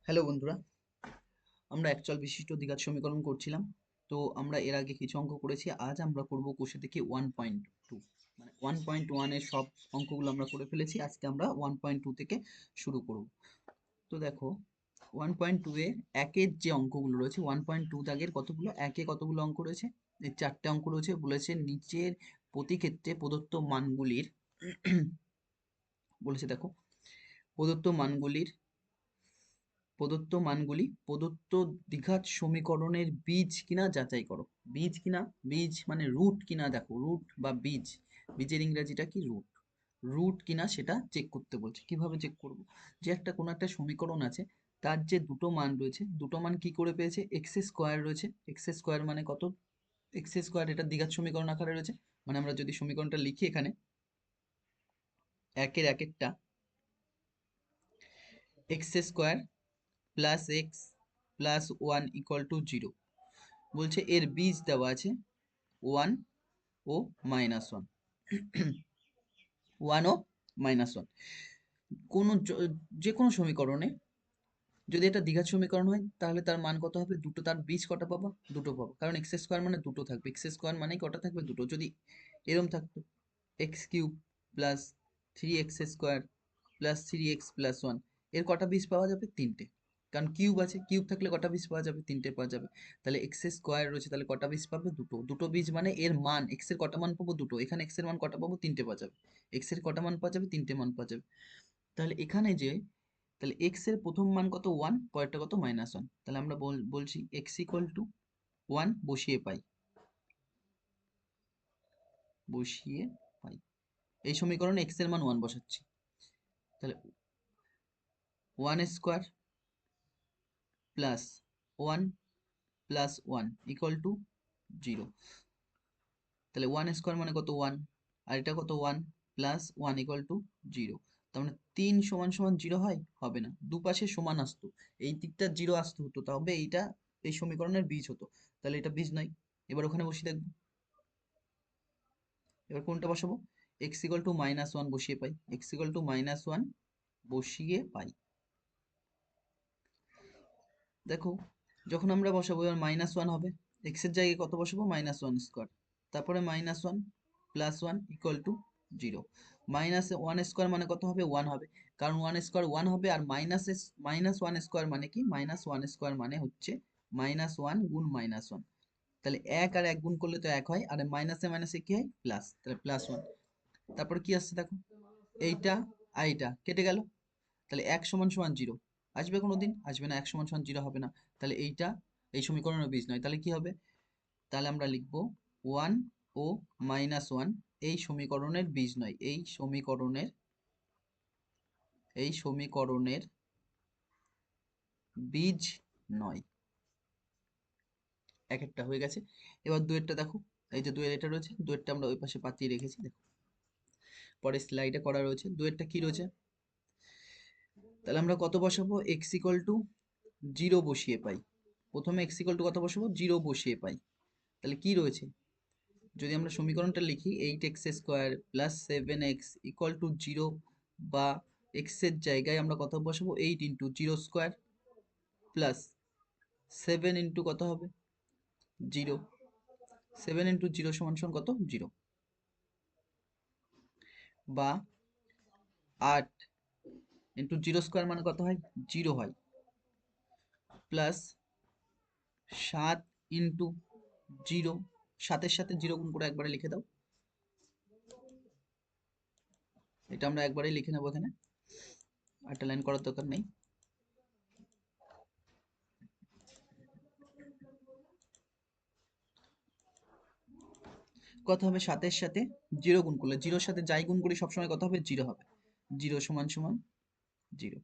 Hello বন্ধুরা, আমরা একচল বিশিষ্ট দ্বিঘাত সমীকরণ করছিলাম। তো আমরা এর আগে কিছু অঙ্ক করেছি। আজ আমরা করব কোষে থেকে 1.2, মানে 1.1 এর সব অঙ্কগুলো আমরা করে ফেলেছি। আজকে আমরা 1.2 থেকে শুরু করব। তো দেখো, 1.2 এ একের যে অঙ্কগুলো রয়েছে, 1.2 দাগের কতগুলো একে কতগুলো অঙ্ক রয়েছে? এই চারটে অঙ্ক রয়েছে। বলেছে নিচের প্রতি ক্ষেত্রে প্রদত্ত মানগুলির বলেছে দেখো, প্রদত্ত মানগুলির প্রদত্ত দ্বিঘাত সমীকরণের বীজ কিনা যাচাই করো। বীজ কিনা, বীজ মানে রুট কিনা, দেখো রুট বা বীজ, বীজের ইংরেজিটা কি? রুট। রুট কিনা সেটা চেক করতে বলছে। কিভাবে চেক করব? যে কোনো একটা সমীকরণ আছে, তার যে দুটো মান রয়েছে, দুটো মান কি করে পেয়েছে? এক্স স্কোয়ার রয়েছে। এক্স স্কোয়ার মানে কত? এক্স স্কোয়ার এটা দ্বিঘাত সমীকরণ আকারে রয়েছে। মানে আমরা যদি সমীকরণটা লিখি এখানে, একের একেরটা x square plus x plus one equal to zero. বলছে এর বীজ দেওয়া আছে ওয়ান ও -1, ওয়ান ও -1। কোনো যে কোনো সমীকরণে যদি এটা দ্বিঘাত সমীকরণ হয়, তাহলে তার মান কত হবে? দুটো। তার বীজ কটা পাবো? দুটো পাবো, কারণ এক্স স্কোয়ার মানে দুটো থাকবে। এক্স স্কোয়ার মানে কটা থাকবে? দুটো। যদি এরম থাকতো x cube plus 3x square plus 3x plus 1, এর কটা বীজ পাওয়া যাবে? তিনটে। কারণ কিউব আছে, কিউব থাকলে কটা বীজ পাওয়া যাবে? তিনটে পাওয়া যাবে। তাহলে এক্স স্কোয়ার রয়েছে, তাহলে কটা বীজ পাবে? দুটো। দুটো বীজ মানে এর মান, এক্স এর কটা মান পাবো? দুটো। এখানে এক্স এর মান কটা পাবো? তিনটে পাওয়া যাবে। এক্স এর কটা মান পাওয়া যাবে? তিনটে মান পাওয়া যাবে। তাহলে এখানে যে, তাহলে এক্স এর প্রথম মান কত? 1, পরেরটা কত? -1। তাহলে আমরা বলছি এক্স ইকুয়াল টু 1 বসিয়ে পাই, বসিয়ে পাই। এই সমীকরণে এক্স এর মান 1 বসাচ্ছি। তাহলে 1 square plus 1 plus 1 equal to 0। তাহলে 1 স্কোয়ার মানে কত? 1। আর এটা কত? 1 প্লাস 1 ইকুয়াল টু 0। তার মানে 3 সমান সমান 0 হয়? হবে না। দুপাশে সমান আসতো, এই দিকটা 0 আসতে হতো, তবে এইটা এই সমীকরণের বীজ হতো। তাহলে এটা বীজ নয়। এবার ওখানে বসিয়ে দেখবো। এবার কোনটা বসাবো? এক্স ইকুয়াল টু -1 বসিয়ে পাই। এক্স ইকুয়াল টু -1 বসিয়ে পাই। দেখো, যখন আমরা বসাবো এবার -1 হবে। এক্স এর জায়গায় কত বসাবো? -1 স্কোয়ার, তারপরে -1 প্লাস 1 ইকুয়াল টু 0। -1 স্কোয়ার মানে কত হবে? 1 হবে, কারণ 1 স্কোয়ার 1 হবে। আর -1 স্কোয়ার মানে কি? -1 স্কোয়ার মানে হচ্ছে -1 গুণ -1। তাহলে 1 আর 1 গুণ করলে তো 1 হয়, আর মাইনাসে মাইনাসে কি হয়? প্লাস। তাহলে +1। তারপর কি আসছে দেখো, এইটা আর এইটা কেটে গেল। তাহলে 1 সমান সমান 0 আসবে? কোনোদিন আসবে না। 1 সমান সমান 0 হবে না। তাহলে এইটা এই সমীকরণের বীজ নয়। তাহলে কি হবে? তাহলে আমরা লিখবো 1 ও -1 এই সমীকরণের বীজ নয়। এই সমীকরণের বীজ নয়। এক একটা হয়ে গেছে। এবার দুয়েরটা দেখো, এই যে দুয়ের এটা রয়েছে, দুয়েরটা আমরা ওই পাশে পাতিয়ে রেখেছি। দেখো পরের স্লাইডে করা রয়েছে। দুয়েরটা কি রয়েছে? তাহলে আমরা কত বসাবো? এক্স ইকুয়াল টু 0 বসিয়ে পাই। প্রথমে এক্স ইকুয়াল টু কত বসাবো? 0 বসিয়ে পাই। তাহলে কি রয়েছে? যদি আমরা সমীকরণটা লিখি 8x square plus 7x equal to 0, বা এক্স এর জায়গায় আমরা কত বসাবো? 8 ইন্টু 0 স্কোয়ার প্লাস 7 ইন্টু কত হবে? 0। 7 ইন্টু 0 সমান সমান কত? 0। বা 8 ইন্টু 0 স্কোয়ার মানে কত হয়? 0 হয়। প্লাস 7 ইন্টু 0, 7-এর সাথে 0 গুণ করে একবারে লিখে দাও। এটা আমরা একবারেই লিখে নেবো এখানে, একটা লাইন করার দরকার নেই। কত হবে? 7-এর সাথে 0 গুণ করলে, 0-র সাথে যাই গুণ করি সবসময় কত হবে? 0 হবে। 0 সমান সমান 0।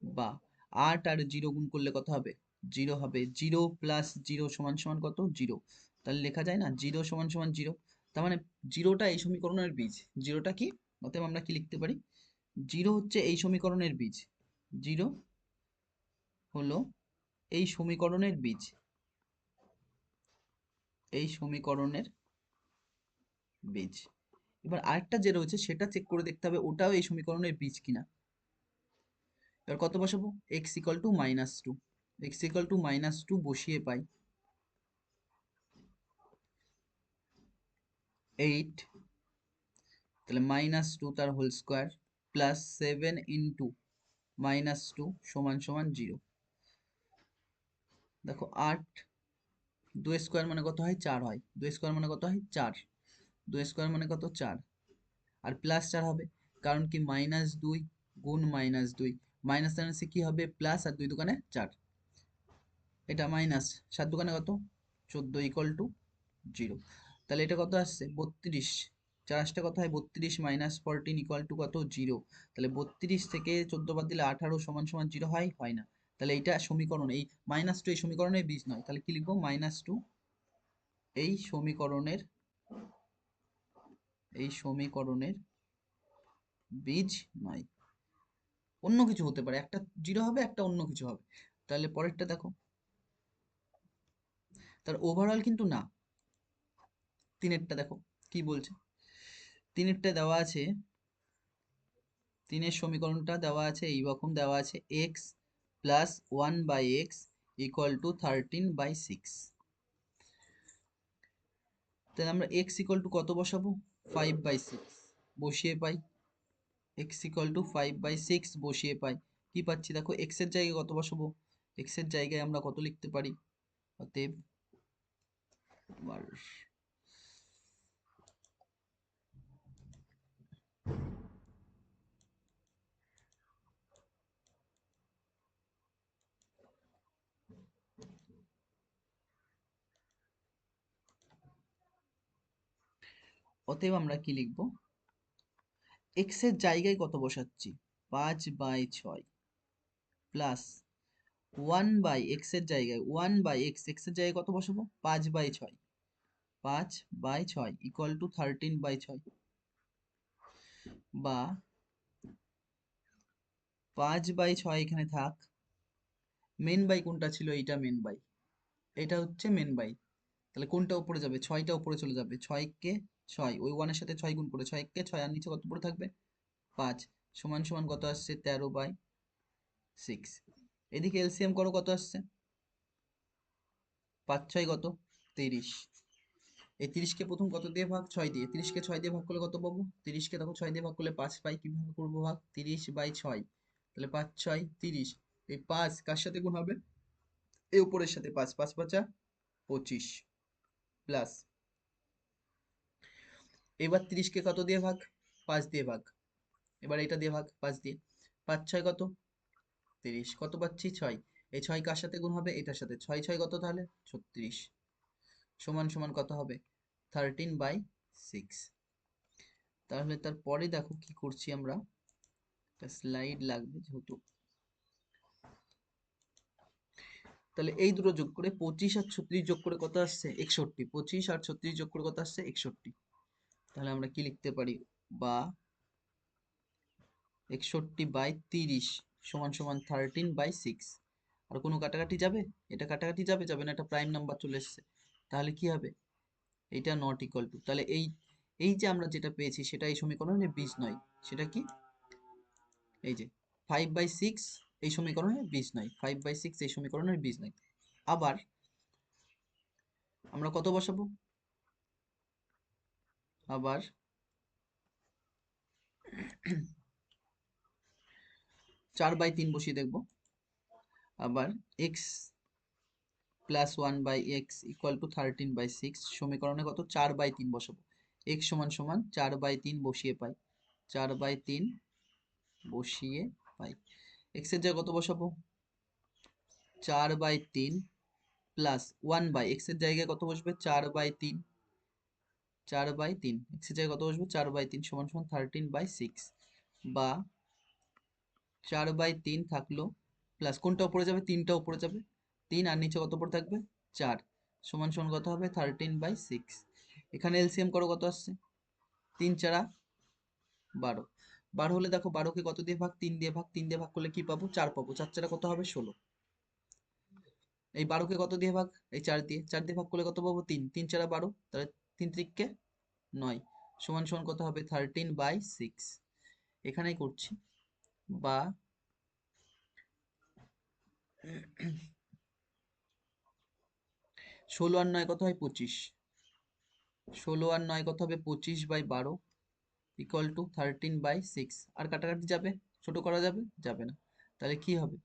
বা 8 আর 0 গুণ করলে কত হবে? 0 হবে। 0 প্লাস 0 সমান সমান কত? 0। তাহলে লেখা যায় না 0 সমান সমান 0। তার মানে 0টা এই সমীকরণের বীজ। 0টা কি? অতএব আমরা কি লিখতে পারি? 0 হচ্ছে এই সমীকরণের বীজ। 0 হলো এই সমীকরণের বীজ। এই সমীকরণের বীজ। এবার আরেকটা যে রয়েছে সেটা চেক করে দেখতে হবে ওটাও এই সমীকরণের বীজ কিনা। এবার কত বসাবো, x = -2, x = বসিয়ে পাই 8, তাহলে -2 তার হোল স্কোয়ার প্লাস 7 ইন্টু -2 সমান সমান 0। দেখো 8, 2 স্কোয়ার মানে কত হয় 4 হয়, 2 স্কোয়ার মানে কত হয় 4, 2 স্কোয়ার মানে কত 4, আর প্লাস 4 হবে কারণ কি -2 গুণ -2, মাইনাস মাইনাসে কি হবে প্লাস, আর 2 দোকানে 4, এটা মাইনাস 7 দোকানে কত 14 = 0। তাহলে এটা কত আসছে 32, 4 আসতে কত হয় 32 - 14 = কত 0। তাহলে 32 থেকে 14 বাদ দিলে 18 সমান সমান 0 হয়, হয় না। তাহলে এইটা সমীকরণ, এই -2 এই সমীকরণের বীজ নয়। তাহলে কি লিখবো, -2 এই সমীকরণের, এই সমীকরণের বীজ নয়। অন্য কিছু হতে পারে, একটা 0 হবে একটা অন্য কিছু হবে। তাহলে পরেরটা দেখো, তার ওভারঅল কিন্তু না। তিনেরটা দেখো কি বলছে, তিনেরটা দেওয়া আছে, তিনের সমীকরণটা দেওয়া আছে এইরকম দেওয়া আছে x প্লাস 1/x = 13/6। তাহলে আমরা x = কত বসাবো 5/6 বসিয়ে পাই, x = 5/6 বসিয়ে পাই কি পাচ্ছি দেখো, x এর জায়গায় কত বসাবো, x এর জায়গায় আমরা কত লিখতে পারি, অতএব অতএব আমরা কি লিখবো, x এর জায়গায় কত বসাচ্ছি 5/6 প্লাস 1/x এর জায়গায় 1/x, x এর জায়গায় কত বসাবো 5/6, 5/6 = 13/6, বা 5/6 এখানে থাক, মেন বাই কোনটা ছিল, এইটা মেন বাই, এটা হচ্ছে মেন বাই। তাহলে কোনটা উপরে যাবে, 6টা উপরে চলে যাবে, 6 কে 6 ওই 1 এর সাথে 6 গুণ করে 6 কে 6, আর নিচে কত পড়ে থাকবে 5 সমান সমান কত আসছে 13/6। এদিকে এলসিএম করো কত আসছে, 5 6 কত 30, এই 30 কে প্রথম কত দিয়ে ভাগ 6 দিয়ে, 30 কে 6 দিয়ে ভাগ করলে কত পাবো, 30 কে দেখো 6 দিয়ে ভাগ করলে 5 পাই, কিভাবে করবো ভাগ 30/6, তাহলে 5 6 30, এই 5 কার সাথে গুণ হবে, এই উপরের সাথে 5, 5 5 25 প্লাস, এবার 30 কে কত দিয়ে ভাগ 5 দিয়ে ভাগ, এবার এটা দিয়ে ভাগ 5 দিয়ে, 5 6 কত 30, কত পাচ্ছি 6, এই 6 কার সাথে গুণ হবে এটার সাথে, 6 6 কত তাহলে 36 সমান সমান কত হবে 13/6। তাহলে তারপরে দেখো কি করছি আমরা, একটা স্লাইড লাগবে যেহেতু, তাহলে এই দুটো যোগ করে 25 আর 36 যোগ করে কত আসছে 61, 25 আর 36 যোগ করে কত আসছে 61। তাহলে আমরা কি লিখতে পারি, বা 61/30 সমান সমান 13/6। আর কোনো কাটাকাটি যাবে, এটা কাটাকাটি যাবে, যাবে না, এটা প্রাইম নাম্বার চলে এসছে। তাহলে কি হবে, এটা নট ইকুয়াল টু, তাহলে এই, এই যে আমরা যেটা পেয়েছি সেটা এই সমীকরণের বীজ নয়। সেটা কি, এই যে 5/6 এই সমীকরণের বীজ নয়, 5/6 এই সমীকরণের বীজ নয়। আবার আমরা কত বসাবো, আবার 4/3 বসিয়ে দেখবো, আবার x প্লাস 1/x = 13/6 সমীকরণে কত 4/3 বসাবো, x সমান সমান 4/3 বসিয়ে পাই, 4/3 বসিয়ে পাই, x এর জায়গায় কত বসাবো 4/3 প্লাস 1/x এর জায়গায় কত বসবে 4/3, 4/3 x এর জায়গায় কত বসবে 4/3 সমান সমান 13/6, বা 4/3 থাকলো প্লাস কোনটা উপরে যাবে 3টা উপরে যাবে, 3 আর নিচে কত উপরে থাকবে 4 সমান সমান কত হবে 13/6। এখানে এলসিএম করো কত আসছে 3 4 12, 12 হলে দেখো 12 কে কত দিয়ে ভাগ 3 দিয়ে ভাগ, 3 দিয়ে ভাগ করলে কি পাবো 4 পাবো, 4 4 কত হবে 16, এই 12 কে কত দিয়ে ভাগ, এই 4 দিয়ে, 4 দিয়ে ভাগ করলে কত পাবো 3, 3 4 12, তাহলে 3 3 9 সমান সমান কত হবে 13/6। এখানেই করছি, বা ষোলো আর নয় কত হয় 25, 16 আর 9 কত হবে 25/12 ইকুয়াল টু 13/6। আর কাটাকাটি যাবে, ছোট করা যাবে, যাবে না, তাহলে কি হবে,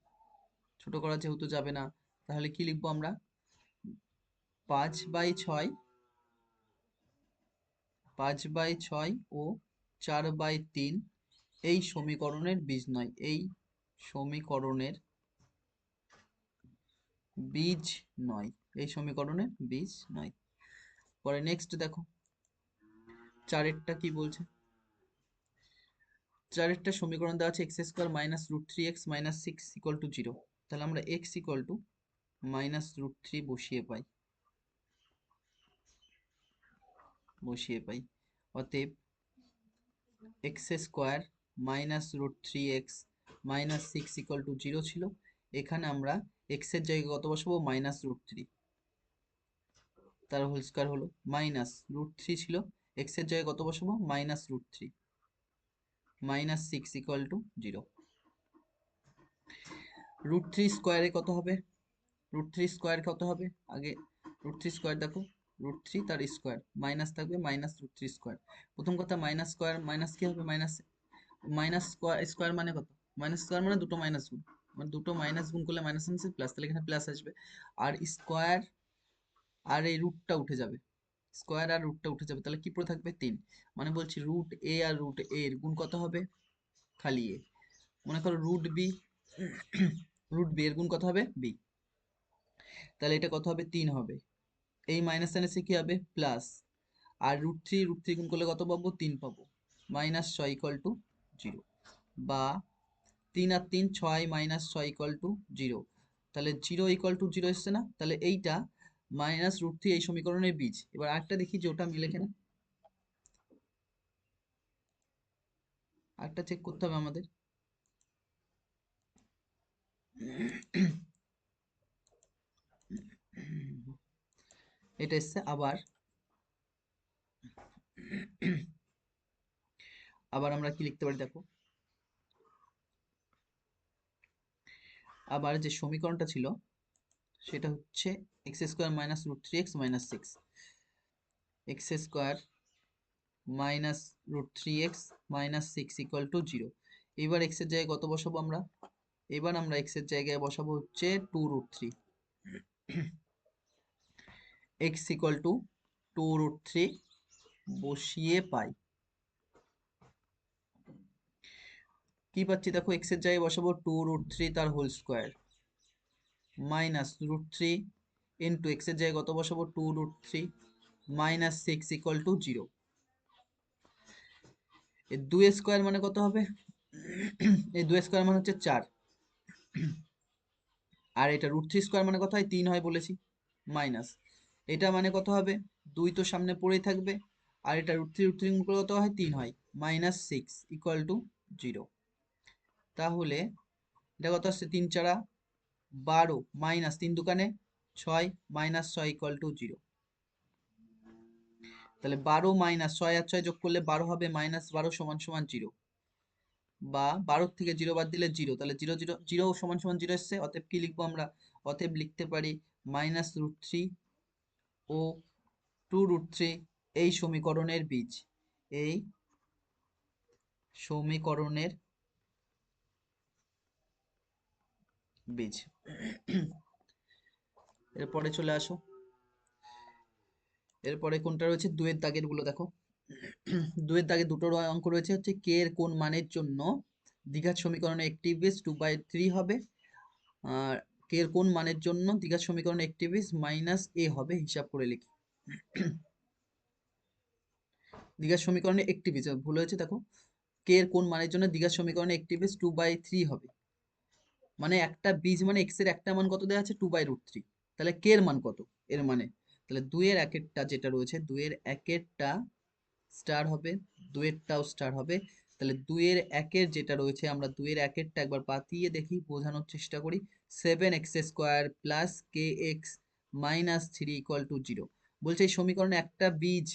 ছোট করা যেহেতু যাবে না, তাহলে কি লিখবো আমরা, 5/6, 5/6 ও 4/3 এই সমীকরণের বীজ নয়, এই সমীকরণের বীজ নয়, এই সমীকরণের বীজ নয়। পরে নেক্সট দেখো, চারেরটা কি বলছে, চারেরটা সমীকরণ দেওয়া আছে x square minus root three x minus six equal to zero. তাহলে আমরা x equal to minus root three বসিয়ে পাই। অতএব x square minus root three x minus six equal to zero ছিল, এখানে আমরা এক্স এর জায়গায় কত বসাবো, মাইনাস রুট থ্রি, তার হোল স্কোয়ার হলো, মাইনাস রুট থ্রি ছিল, এক্স এর জায়গায় কত বসাবো, minus root three, minus six equal to zero. Root three স্কোয়ারে কত হবে, রুট থ্রি স্কোয়ার কত হবে, আগে রুট থ্রি স্কোয়ার দেখো, রুট থ্রি তার স্কোয়ার মাইনাস থাকবে, মাইনাস রুট থ্রি স্কোয়ার। প্রথম কথা মাইনাস স্কোয়ার মাইনাস কি হবে, মাইনাস, মাইনাস স্কোয়ার মানে কত, মাইনাস স্কোয়ার মানে দুটো মাইনাস গুণ, মানে দুটো মাইনাস গুণ করলে মাইনাস আনছে প্লাস, তাহলে এখানে প্লাস আসবে, আর স্কোয়ার আর এই রুটটা উঠে যাবে, স্কোয়ার আর রুটটা উঠে যাবে, তাহলে কি পড়ে থাকবে, তিন। মানে বলছি রুট এ আর রুট এ এর গুণ কত হবে, খালি এ। মনে করো রুট বি, রুট বি এর গুণ কত হবে, বি, তাহলে এটা কত হবে, তিন হবে, এই মাইনাস সাইন এসে কি হবে, প্লাস, আর রুট থ্রি গুণ করলে কত পাবো, তিন পাবো, মাইনাস ছয় ইকুয়াল টু জিরো, বা তিন আর তিন ছয়, মাইনাস ছয় ইকুয়াল টু জিরো, তাহলে জিরো ইকুয়াল টু জিরো এসছে না, তাহলে এইটা মাইনাস রুট থ্রি এই সমীকরণের বীজ। এবার আরেকটা দেখি যে ওটা মিলে কিনা, আরেকটা চেক করতে হবে আমাদের। এটা এসছে, আবার আবার আমরা কি লিখতে পারি দেখো, আবার যে সমীকরণটা ছিল সেটা হচ্ছে x square minus root three x minus six, x square minus root three x minus six equal to zero. এবার এক্স এর জায়গায় কত বসাবো আমরা, এবার আমরা এক্স এর জায়গায় বসাবো হচ্ছে two root three, x equal to two root three বসিয়ে পাই, কি পাচ্ছি দেখো, এক্স এর জায়গায় বসাবো টু রুট থ্রি তার whole square minus root three into x এর জায়গায় কত বসাবো, two root three minus six equal to zero. এই দুই স্কোয়ার মানে কত হবে, এই দুই স্কোয়ার মানে হচ্ছে চার, আর এটা রুট থ্রি স্কোয়ার মানে কত হয়, তিন হয় বলেছি, মাইনাস এটা মানে কত হবে, দুই তো সামনে পড়েই থাকবে, আর এটা রুট থ্রি গুণ করলে কত হয়, তিন হয়, minus six equal to zero. তাহলে এটা কত আসছে, তিন চারা বারো, মাইনাস তিন দোকানে ছয়, মাইনাস ছয় ইকুয়াল টু জিরো। তাহলে বারো মাইনাস ছয় আর ছয় যোগ করলে বারো হবে, মাইনাস বারো সমান সমান জিরো, বা বারোর থেকে জিরো বাদ দিলে জিরো, তাহলে জিরো জিরো জিরো সমান সমান জিরো এসছে। অতএব কি লিখবো আমরা, অতএব লিখতে পারি মাইনাস রুট থ্রি ও টু রুট থ্রি এই সমীকরণের বীজ, এই সমীকরণের বীজ। এরপরে চলে আসো, এরপরে কোনটা রয়েছে, দুয়ের দাগের গুলো দেখো, দুয়ের দাগে দুটো অঙ্ক রয়েছে, হচ্ছে কে এর কোন মানের জন্য দ্বিঘাত সমীকরণে একটি বীজ টু বাই থ্রি হবে, আর কে এর কোন মানের জন্য দ্বিঘাত সমীকরণে একটি বীজ মাইনাস এ হবে, হিসাব করে লিখি। দ্বিঘাত সমীকরণে একটি বীজ, ভুল হয়েছে দেখো, কে এর কোন মানের জন্য দ্বিঘাত সমীকরণে একটি বীজ টু বাই থ্রি হবে, মানে একটা বীজ মানে এক্স এর একটা মান কত দেওয়া আছে, টু বাই রুট থ্রি, তাহলে কে এর মান কত, এর মানে, তাহলে দুইয়ের একেরটা যেটা রয়েছে, দুইয়ের একেরটা স্টার হবে, দুইয়েরটাও স্টার হবে, তাহলে দুইয়ের একের যেটা রয়েছে, আমরা দুইয়ের একেরটা একবার পাতিয়ে দেখি, বোঝানোর চেষ্টা করি, seven x square plus K x minus three equal to zero. বলছে এই সমীকরণে একটা বীজ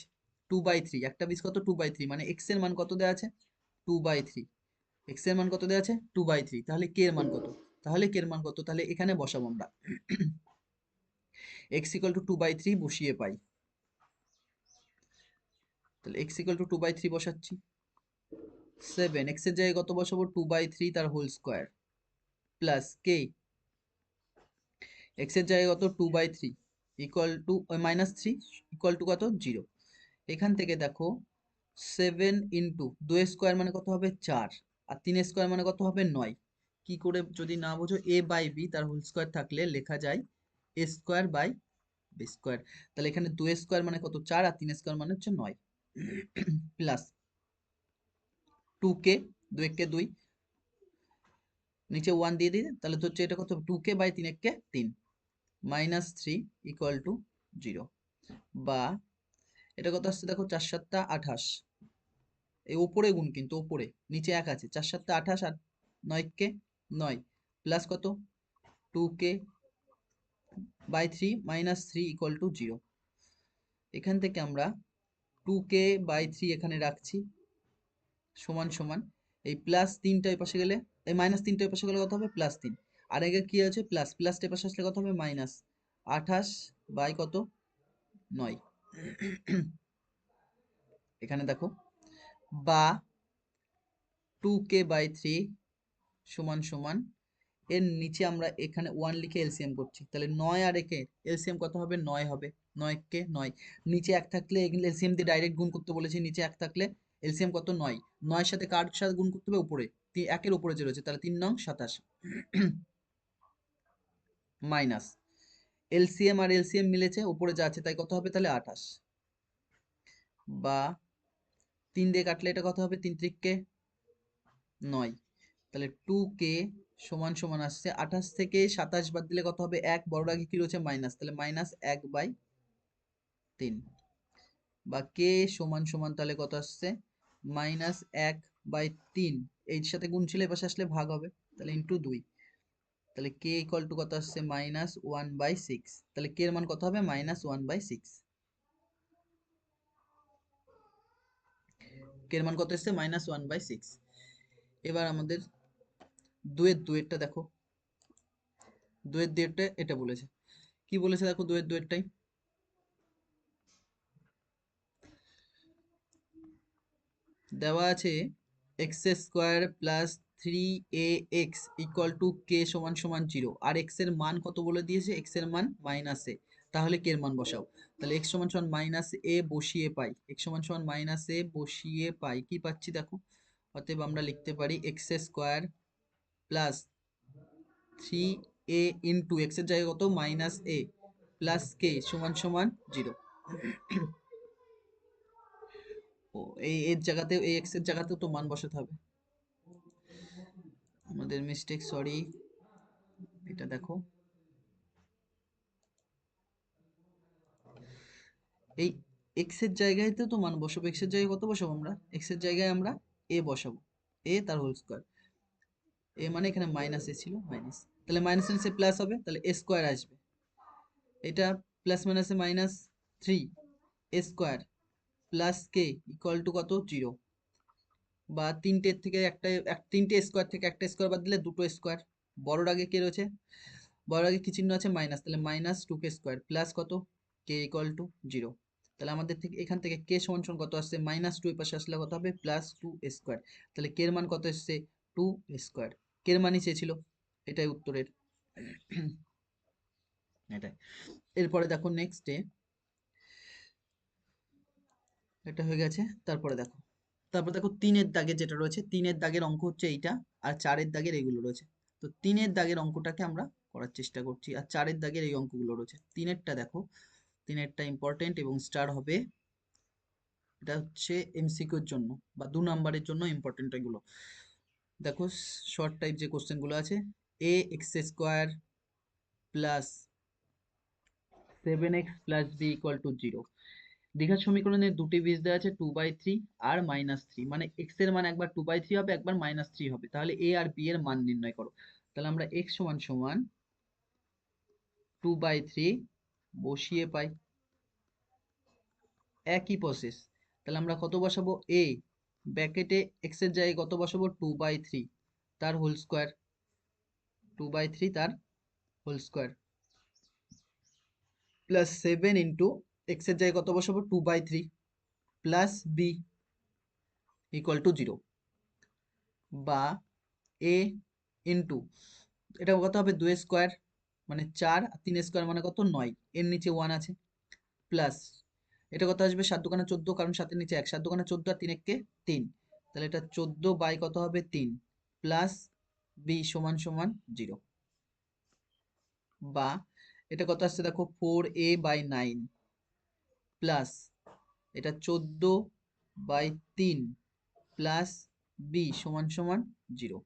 টু বাই থ্রি, একটা বীজ কত, টু বাই থ্রি, মানে এক্স এর মান কত দেওয়া আছে, টু বাই থ্রি, এক্স এর মান কত দেওয়া আছে, টু বাই থ্রি, তাহলে কে এর মান কত, তাহলে কে এর মান কত? তাহলে এখানে বসাবো আমরা x ইকুয়াল টু 2/3 বসিয়ে পাই। তাহলে x ইকুয়াল টু 2/3 বসাচ্ছি। 7 x এর জায়গায় কত বসাবো? 2/3 তার হোল স্কোয়ার প্লাস কে x এর জায়গায় কত? 2/3 ইকুয়াল টু -3 ইকুয়াল টু কত? 0। এখান থেকে দেখো 7 ইন্টু 2 স্কোয়ার মানে কত হবে? 4। আর 3 স্কোয়ার মানে কত হবে? 9। কি করে যদি না বোঝো, a বাই বি তার হোল স্কোয়ার থাকলে লেখা যায় a square by B square. তাহলে এখানে 2 স্কোয়ার মানে কত? 4। আর 3 স্কোয়ার মানে হচ্ছে 9 প্লাস 2k, 2 2 নিচে 1 দিয়ে দিই, তাহলে তো হচ্ছে এটা কত? 2k by 3 3 -3 equal to 0। বা এটা কত আসছে দেখো, 4 7 28। এই ওপরে গুণ, কিন্তু ওপরে, নিচে 1 আছে। 4 7 28 আর 9 কে 9 প্লাস কত? 2k by 3 -3 equal to 0। এখান থেকে আমরা 2k বাই 3 এখানে রাখছি সমান সমান এই প্লাস 3টা ওই পাশে গেলে, এই -3টা ওই পাশে গেলে কত হবে? +3। আর আগে কি আছে? প্লাস প্লাসটা পাশে আসলে কত হবে? -28 বাই কত? 9। এখানে দেখো, বা 2k বাই 3 সমান সমান, এর নিচে আমরা এখানে 1 লিখে এলসিএম করছি। তাহলে 9 আর একে এলসিএম কত হবে? 9 হবে। 9 কে 9, নিচে 1 থাকলে এগুলো এলসিএম দিয়ে ডাইরেক্ট গুণ করতে বলেছি। নিচে 1 থাকলে এলসিএম কত? 9। 9 সাথে কার সাথে গুণ করতে হবে? উপরে 1 এর উপরে যে রয়েছে, তাহলে 3 নং 27 মাইনাস এলসিএম আর এলসিএম মিলেছে, উপরে যা আছে তাই কত হবে? তাহলে 28। বা 3 দিয়ে কাটলে এটা কত হবে? 3 3 9। তাহলে 2k সমান সমান আসছে 28 থেকে 27 বাদ দিলে কত হবে? 1, বড় আগে কি রয়েছে? মাইনাস, তাহলে -1/3। বা কে সমান সমান তাহলে কত আসছে? -1/3। এই সাথে গুণ ছিল, এপাশে আসলে ভাগ হবে, তাহলে ইন্টু 2। তাহলে কে ইকুয়াল টু কত আসছে? -1/6। তাহলে কে এর মান কত হবে? -1/6। কে এর মান কত এসছে? -1/6। এবার আমাদের দুয়েরটা দেখো, দুয়েরটা এটা বলেছে। কি বলেছে দেখো, দুয়েরটাই দেওয়া আছে x square plus 3ax equal to কে সমান সমান 0। আর এক্স এর মান কত বলে দিয়েছে? এক্স এর মান -a। তাহলে কে এর মান বসাও। তাহলে এক্স সমান সমান -a বসিয়ে পাই, এক্স সমান সমান -a বসিয়ে পাই, কি পাচ্ছি দেখো। অতএব আমরা লিখতে পারি x square plus 3a into x এর জায়গায় কত? -a প্লাস কে সমান সমান 0। ও এই এর জায়গাতেও, এই এক্স এর জায়গাতেও তো মান বসাতে হবে। আমাদের মিস্টেক, সরি। এটা দেখো, এই এক্স এর জায়গায় তো মান বসাবো। এক্স এর জায়গায় কত বসাবো আমরা? এক্স এর জায়গায় আমরা এ বসাবো, এ তার হোল স্কোয়ার। এ মানে এখানে -a ছিল, মাইনাস, তাহলে মাইনাস মাইনাসে প্লাস হবে, তাহলে এ স্কোয়ার আসবে। এটা প্লাস মাইনাসে -3 এ স্কোয়ার প্লাস কে ইকুয়াল টু কত? 0। বা তিনটের থেকে একটা, তিনটে স্কোয়ার থেকে একটা স্কোয়ার বাদ দিলে দুটো স্কোয়ার। বড়র আগে কে রয়েছে? বড় আগে কি চিহ্ন আছে? মাইনাস, তাহলে -2k স্কোয়ার প্লাস কত? কে ইকুয়াল টু 0। তাহলে আমাদের থেকে এখান থেকে কে সমান সমান কত আসছে? -2 এর পাশে আসলে কত হবে? +2 স্কোয়ার। তাহলে কে এর মান কত এসছে? 2 স্কোয়ার। কে এর মানই চেয়েছিল, এটাই উত্তরের। এটাই। এরপরে দেখো নেক্সটে, এটা হয়ে গেছে। তারপর দেখো 3-এর দাগে যেটা রয়েছে, 3-এর দাগের অঙ্ক হচ্ছে এইটা, আর 4-এর দাগের এগুলো রয়েছে। তো 3-এর দাগের অঙ্কটাকে আমরা করার চেষ্টা করছি, আর 4-এর দাগের এই অঙ্কগুলো রয়েছে। 3-এরটা দেখো, 3-এরটা ইম্পর্টেন্ট এবং স্টার হবে। এটা হচ্ছে এমসিকিউর জন্য বা 2 নাম্বারের জন্য ইম্পর্টেন্ট এগুলো। দেখো শর্ট টাইপ যে কোশ্চেন গুলো আছে, a x square plus 7x plus b equal to 0। দ্বিঘাত সমীকরণে দুটি বীজ দেওয়া আছে 2/3 আর -3, মানে এক্স এর মান একবার 2/3 হবে, একবার -3 হবে। তাহলে এ আর বি এর মান নির্ণয় করো। তাহলে আমরা এক্স সমান সমান 2/3 বসিয়ে পাই, একই প্রসেস। তাহলে আমরা কত বসাবো? এ ব্র্যাকেটে এক্স এর জায়গায় কত বসাবো? 2/3 তার হোল স্কোয়ার 2/3 তার whole square plus 7 into x এর জায়গায় কত বসাবো 2/3 প্লাস বি ইকুয়াল টু 0, বা এ ইন্টু এটা কত হবে 2 স্কোয়ার মানে 4 আর 3 স্কোয়ার মানে কত 9, এর নিচে 1 আছে, প্লাস এটা কত আসবে 7 দোকানে 14 কারণ 7 এর নিচে 1, 7 দোকানে 14 আর 3 একে 3, তাহলে এটা 14 বাই কত হবে 3 প্লাস বি সমান সমান 0, বা এটা কত আসছে দেখো 4a বাই 9 প্লাস এটা 14 বাই 3 প্লাস বি সমান সমান 0।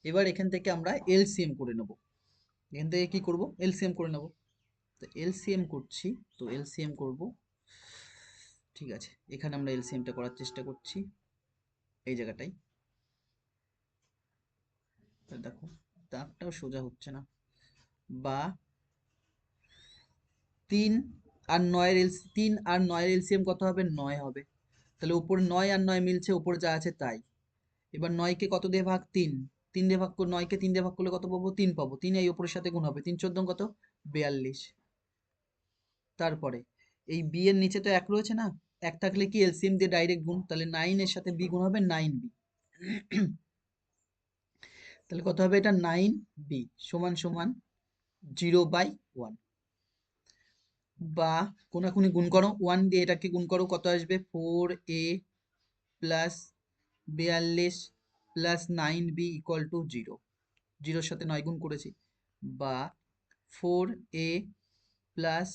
এবার এখান থেকে আমরা এলসিএম করে নেব, এখান থেকে কি করব এলসিএম করে নেব, তো এলসিএম করছি, তো এলসিএম করব, ঠিক আছে এখানে আমরা এলসিএমটা করার চেষ্টা করছি এই জায়গাটাই, দেখো দাগটাও সোজা হচ্ছে না, বা 3 আর 9 এর 3 আর 9 এর এলসিএম কত হবে 9 হবে, তাহলে উপরে 9 আর 9 মিলছে, উপরে যা আছে তাই। এবার 9 কে কত দিয়ে ভাগ 3, 3 দিয়ে ভাগ করে 9 কে 3 দিয়ে ভাগ করলে কত পাবো 3 পাবো, 3 এই উপরের সাথে গুণ হবে, 3 14 কত 42, তারপরে এই বি এর নিচে তো 1 রয়েছে না, 1 থাকলে কি এলসিএম দিয়ে ডাইরেক্ট গুণ, তাহলে 9 এর সাথে বি গুণ হবে 9b, তাহলে কত হবে এটা 9b সমান সমান 0/1, বা কোনাকুনি গুণ করো 1 দিয়ে এটাকে গুণ করো কত আসবে 4a plus 42 plus 9b equal to 0, 0 সাথে 9 গুণ করেছি, বা 4a প্লাস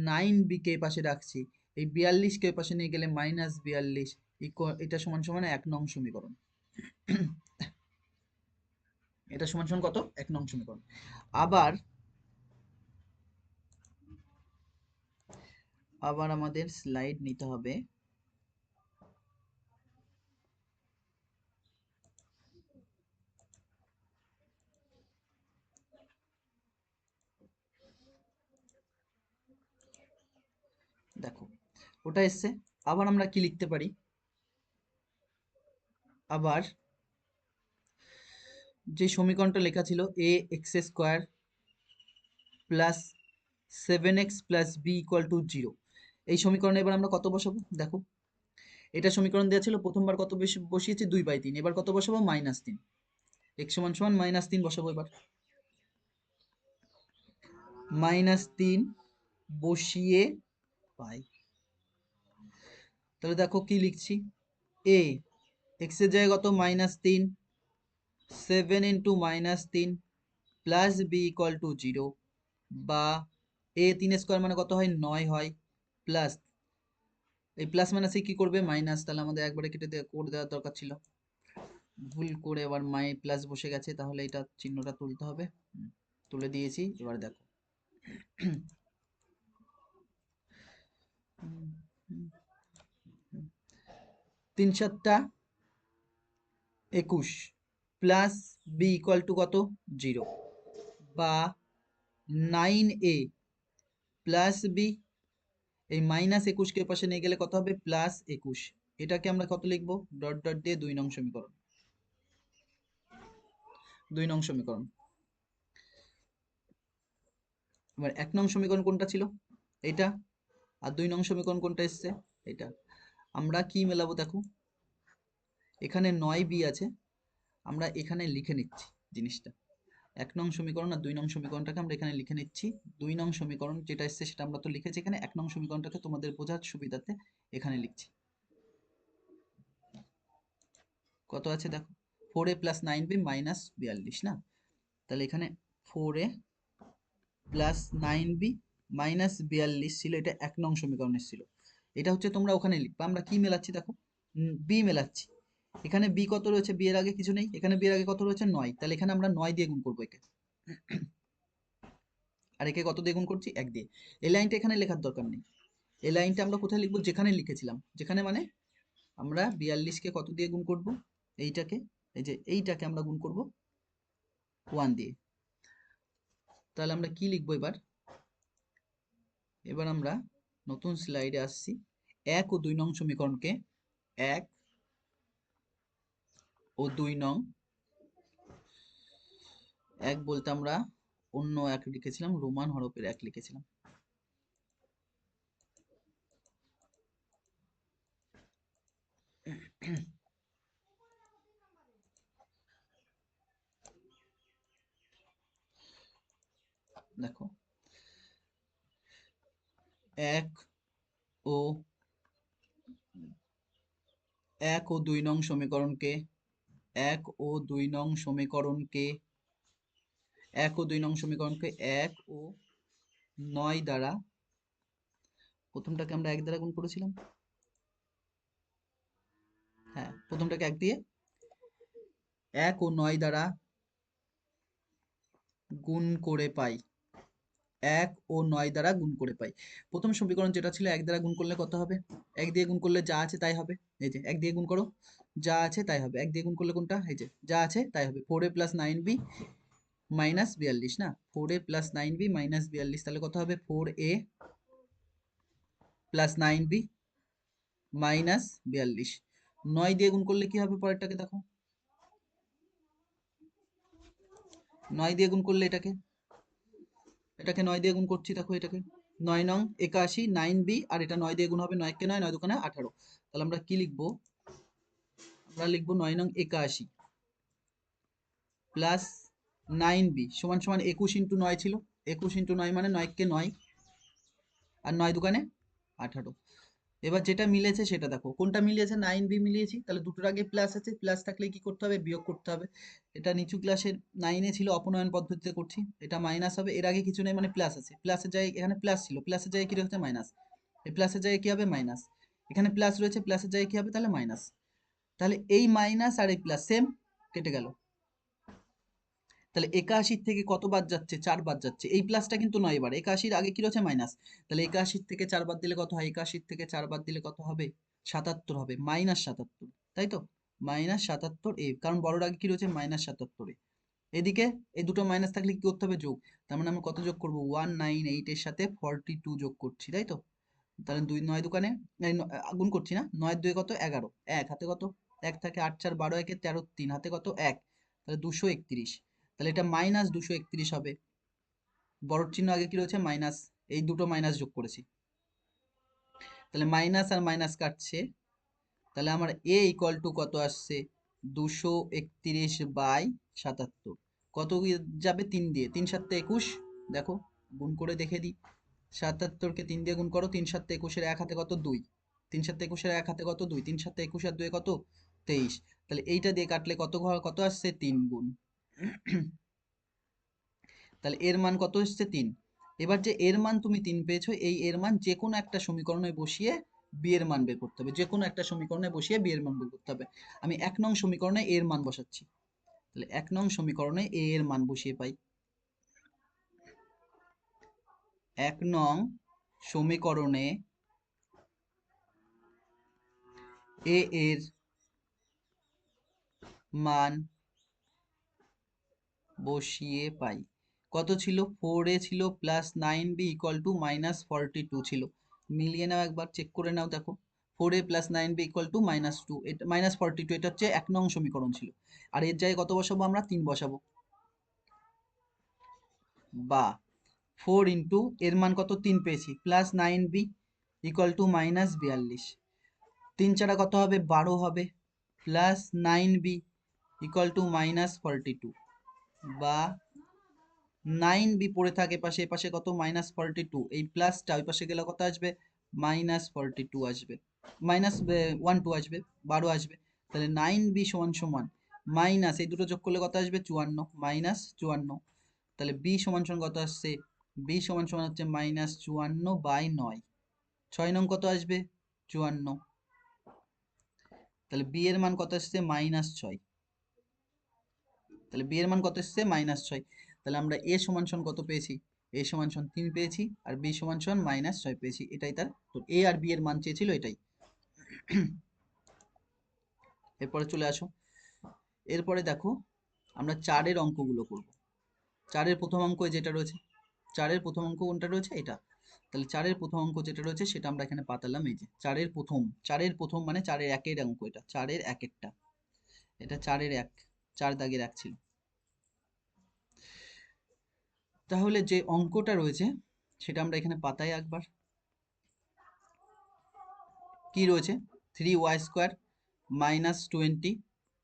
9b কে পাশে রাখছি, এই 42 কে পাশে নিয়ে গেলে মাইনাস 42 ইকুয়াল, এটা সমান সমান 1 নং সমীকরণ, এটা সমান সমান কত 1 নং সমীকরণ। আবার আবার আমাদের স্লাইড নিতে হবে, দেখো ওটা এসছে, আবার আমরা কি লিখতে পারি, আবার যে সমীকরণটা লেখা ছিল a x square plus 7x plus b equal to 0, এই সমীকরণে এবার আমরা কত বসাবো দেখো, এটা সমীকরণ দেওয়া ছিল প্রথমবার কত বেশি বসিয়েছি 2/3, এবার কত বসাবো -3, এক্স সমান সমান -3 বসাবো, এবার -3 বসিয়ে পাই, তাহলে দেখো কি লিখছি, এ এক্স এর জায়গায় কত -3, 7 into -3 plus b equal to 0, বা এ 3 স্কোয়ার মানে কত হয় 9 হয়, প্লাস এই প্লাস মাইনাসে কি করবে মাইনাস, তাহলে আমাদের একবারে কেটে করে দেওয়ার দরকার ছিল, ভুল করে আবার প্লাস বসে গেছে, তাহলে এটা চিহ্নটা তুলতে হবে, তুলে দিয়েছি, এবার দেখো 3 7 21 প্লাস বি ইকুয়াল টু কত 0, বা 9a প্লাস বি, এই -21 কে পাশে নিয়ে গেলে কত হবে +21, এটাকে আমরা কত লিখবো ডট ডট দিয়ে 2 নং সমীকরণ, 2 নং সমীকরণ। এবার 1 নং সমীকরণ কোনটা ছিল এটা, আর 2 নং সমীকরণ কোনটা এসছে এটা, আমরা কি মেলাবো দেখো, এখানে 9b আছে, আমরা এখানে লিখে নিচ্ছি জিনিসটা, 1 নং সমীকরণ আর 2 নং সমীকরণটাকে আমরা এখানে লিখে নিচ্ছি, 2 নং সমীকরণ যেটা এসছে সেটা আমরা তো লিখেছি এখানে, 1 নং সমীকরণটাকে তোমাদের বোঝার সুবিধাতে এখানে লিখছি, কত আছে দেখো 4a প্লাস 9b মাইনাস 42 না, তাহলে এখানে 4a প্লাস 9b মাইনাস 42 ছিল, এটা 1 নং সমীকরণ ছিল, এটা হচ্ছে তোমরা ওখানে লিখবা, আমরা কি মেলাচ্ছি দেখো বি মেলাচ্ছি, এখানে বি কত রয়েছে, বি এর আগে কিছু নেই, এখানে বি এর আগে কত রয়েছে 9, তাহলে এখানে আমরা 9 দিয়ে গুণ করবো একে, আর একে কত দিয়ে গুণ করছি 1 দিয়ে, এই লাইনটা এখানে লেখার দরকার নেই, এই লাইনটা আমরা কোথায় লিখবো যেখানে লিখেছিলাম, যেখানে মানে আমরা 42 কে কত দিয়ে গুণ করব, এইটাকে, এই যে এইটাকে আমরা গুণ করব 1 দিয়ে, তাহলে আমরা কি লিখবো এবার, এবার আমরা নতুন স্লাইডে আসছি, 1 ও 2 নং সমীকরণকে 1 ও 2 নং এক বলতে আমরা অন্য এক লিখেছিলাম, রোমান হরফের এক লিখেছিলাম। দেখো, এক ও 2 নং সমীকরণকে, 1 ও 2 নং সমীকরণকে, 1 ও 2 নং সমীকরণকে 1 ও 9 দ্বারা, প্রথমটাকে আমরা 1 দ্বারা গুণ করেছিলাম, হ্যাঁ প্রথমটাকে 1 দিয়ে, 1 ও 9 দ্বারা গুণ করে পাই, 1 ও 9 দ্বারা গুণ করে পাই। প্রথম সমীকরণ যেটা ছিল 1 দ্বারা গুণ করলে কত হবে? 1 দিয়ে গুণ করলে যা আছে তাই হবে, এই যে 1 দিয়ে গুণ করো, যা আছে তাই হবে। 1 দিয়ে গুণ করলে কোনটা, এই যে যা আছে তাই হবে। 4a প্লাস 9b মাইনাস 42 না, 4a প্লাস 9b মাইনাস 42, তাহলে কত হবে? 4a plus 9b minus 42। 9 দিয়ে গুণ করলে কি হবে? পরেরটাকে দেখো, 9 দিয়ে গুণ করলে এটাকে, 9 দিয়ে গুণ করছি, দেখো এটাকে 9 নং 81 9b, আর এটা 9 দিয়ে গুণ হবে, 9 কে 9, 9 দুগুণে 18। তাহলে আমরা কি লিখবো? আমরা লিখবো 9 নং 81 প্লাস 9b সমান সমান 21 ইন্টু 9 ছিল, 21 ইন্টু 9 মানে 9 কে 9, আর 9 দুগুণে 18। এবার যেটা মিলেছে সেটা দেখো, কোনটা মিলিয়েছে? 9b মিলিয়েছি, তাহলে দুটোর আগে প্লাস আছে, প্লাস থাকলে কি করতে হবে? বিয়োগ করতে হবে। এটা নিচু ক্লাসের 9-এ ছিল, অপনয়ন পদ্ধতিতে করছি, এটা মাইনাস হবে, এর আগে কিছু নেই মানে প্লাস আছে, প্লাসের জায়গায় এখানে প্লাস ছিল, প্লাসের জায়গায় কি রয়েছে? মাইনাস। এই প্লাসের জায়গায় কি হবে? মাইনাস। এখানে প্লাস রয়েছে, প্লাসের জায়গায় কি হবে? তাহলে মাইনাস। তাহলে এই মাইনাস আর এই প্লাস সেম, কেটে গেল। তাহলে 81 থেকে কত বাদ যাচ্ছে? 4 বাদ যাচ্ছে। এই প্লাসটা কিন্তু নয়, এবার 81-র আগে কি রয়েছে? মাইনাস। তাহলে 81 থেকে 4 বাদ দিলে কত হয়? 81 থেকে 4 বাদ দিলে কত হবে? 77 হবে, মাইনাস 77, তাই তো? মাইনাস 77 এ, কারণ বড়র আগে কি রয়েছে? মাইনাস 77 এ। এদিকে এই দুটো মাইনাস থাকলে কি করতে হবে? যোগ। তার মানে আমরা কত যোগ করব? 198 এর সাথে 42 যোগ করছি, তাই তো? তাহলে 2 9 দোকানে গুণ করছি না, 9 2 কত? 11, 1 হাতে কত? 1 থাকে 8 4 12, 1 13, 3 হাতে কত? 1, তাহলে 231। তাহলে এটা মাইনাস 231 হবে। বড় চিহ্ন আগে কি রয়েছে? মাইনাস, এই দুটো মাইনাস যোগ করেছি, তাহলে মাইনাস আর মাইনাস কাটছে। তাহলে আমার এ ইকুয়াল টু কত আসছে? 231/77। কত যাবে? 3 দিয়ে, 3 7 21, দেখো গুণ করে দেখে দিই। 77-কে 3 দিয়ে গুণ করো, 3 7 21-এর 1 হাতে কত? 2, 3 7 21-এর 1 হাতে কত? 2, 3 7 21 আর 2 কত? 23। তাহলে এইটা দিয়ে কাটলে কত ঘর কত আসছে? 3 গুণ। তাহলে এর মান কত এসছে? 3। এবার যে এর মান তুমি 3 পেয়েছো, এই এর মান যে কোনো একটা সমীকরণে বসিয়ে বি এর মান বের করতে হবে, যে কোনো একটা সমীকরণে বসিয়ে বি এর মান বের করতে হবে। আমি 1 নং সমীকরণে এর মান বসাচ্ছি, তাহলে 1 নং সমীকরণে এ এর মান বসিয়ে পাই। 1 নং সমীকরণে এ এর মান বসিয়ে পাই। কত ছিল? 4a ছিল plus 9b equal to minus 42 ছিল। মিলিয়ে নাও, একবার চেক করে নাও, দেখো 4a plus 9b equal to -2, এটা -42, এটা হচ্ছে 1 নং সমীকরণ ছিল। আর এর জায়গায় কত বসাবো? আমরা 3 বসাবো, বা 4 ইন্টু এর মান কত? 3 পেয়েছি, প্লাস 9b ইকুয়াল টু -42, 3 চারা কত হবে? 12 হবে, প্লাস 9b ইকুয়াল টু -42, বা 9b পড়ে থাকে পাশে, এপাশে কত? -42, এই প্লাসটা ওই পাশে গেলে কত আসবে? -42 আসবে, -12 আসবে, 12 আসবে। তাহলে 9b সমান সমান মাইনাস, এই দুটো যোগ করলে কত আসবে? 54, -54। তাহলে b সমান সমান কত আসছে? b সমান সমান হচ্ছে -54/9। 6 নং কত আসবে? 54। তাহলে b এর মান কত আসছে? -6। তাহলে b এর মান কত এসছে? -6। তাহলে আমরা a সমান সমান কত পেয়েছি? a সমান সমান 3 পেয়েছি, আর b সমান সমান -6 পেয়েছি। এটাই তার a আর b এর মান চেয়েছিল, এটাই। এরপরে চলে আসো, এরপরে দেখো আমরা 4-এর অঙ্কগুলো করব। 4-এর প্রথম অঙ্ক যেটা রয়েছে, 4-এর প্রথম অঙ্ক কোনটা রয়েছে? এটা। তাহলে 4-এর প্রথম অঙ্ক যেটা রয়েছে সেটা আমরা এখানে পাতালাম, এই যে 4-এর প্রথম মানে 4-এর 1-এর অঙ্ক, এটা 4-এর 1-এরটা, এটা 4-এর 1, 4 দাগের 1 ছিল। তাহলে যে অঙ্কটা রয়েছে সেটা আমরা এখানে পাতায় একবার কি রয়েছে, 3y² মাইনাস 20